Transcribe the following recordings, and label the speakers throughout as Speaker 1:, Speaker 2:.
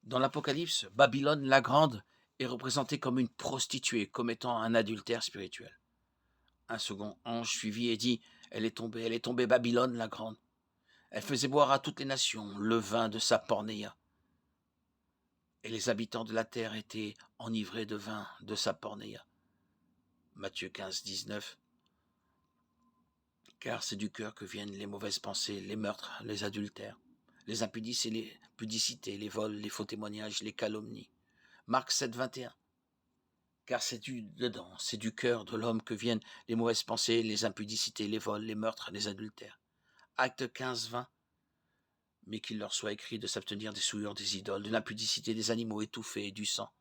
Speaker 1: Dans l'Apocalypse, Babylone la Grande est représentée comme une prostituée commettant un adultère spirituel. Un second ange suivit et dit, elle est tombée Babylone la Grande. Elle faisait boire à toutes les nations le vin de sa pornéia. Et les habitants de la terre étaient enivrés de vin de sa pornéia. Matthieu 15, 19. Car c'est du cœur que viennent les mauvaises pensées, les meurtres, les adultères, les impudicités, les vols, les faux témoignages, les calomnies. Marc 7, 21. Car c'est du dedans, c'est du cœur de l'homme que viennent les mauvaises pensées, les impudicités, les vols, les meurtres, les adultères. Acte 15, 20. Mais qu'il leur soit écrit de s'abstenir des souillures des idoles, de l'impudicité des animaux étouffés et du sang.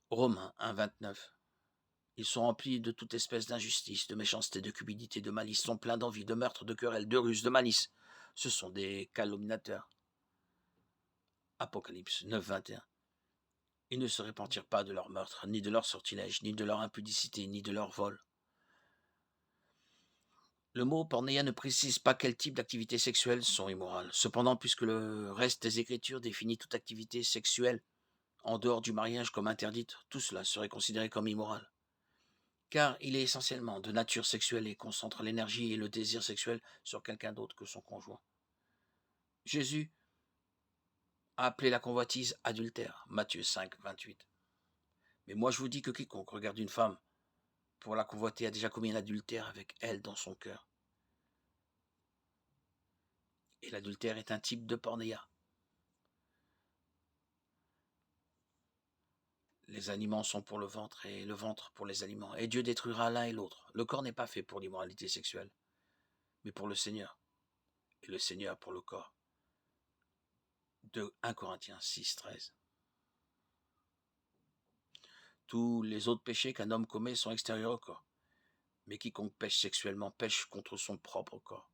Speaker 1: Romains 1, 29. Ils sont remplis de toute espèce d'injustice, de méchanceté, de cupidité, de malice, sont pleins d'envie, de meurtre, de querelle, de ruse, de malice. Ce sont des calomniateurs. Apocalypse 9, 21. Ils ne se repentirent pas de leur meurtre, ni de leur sortilège, ni de leur impudicité, ni de leur vol. Le mot pornéia ne précise pas quel type d'activités sexuelles sont immorales. Cependant, puisque le reste des Écritures définit toute activité sexuelle en dehors du mariage comme interdite, tout cela serait considéré comme immoral. Car il est essentiellement de nature sexuelle et concentre l'énergie et le désir sexuel sur quelqu'un d'autre que son conjoint. Jésus a appelé la convoitise adultère, Matthieu 5, 28. Mais moi je vous dis que quiconque regarde une femme pour la convoiter a déjà commis un adultère avec elle dans son cœur. Et l'adultère est un type de pornéia. Les aliments sont pour le ventre et le ventre pour les aliments. Et Dieu détruira l'un et l'autre. Le corps n'est pas fait pour l'immoralité sexuelle, mais pour le Seigneur. Et le Seigneur pour le corps. De 1 Corinthiens 6, 13. Tous les autres péchés qu'un homme commet sont extérieurs au corps. Mais quiconque pêche sexuellement pêche contre son propre corps.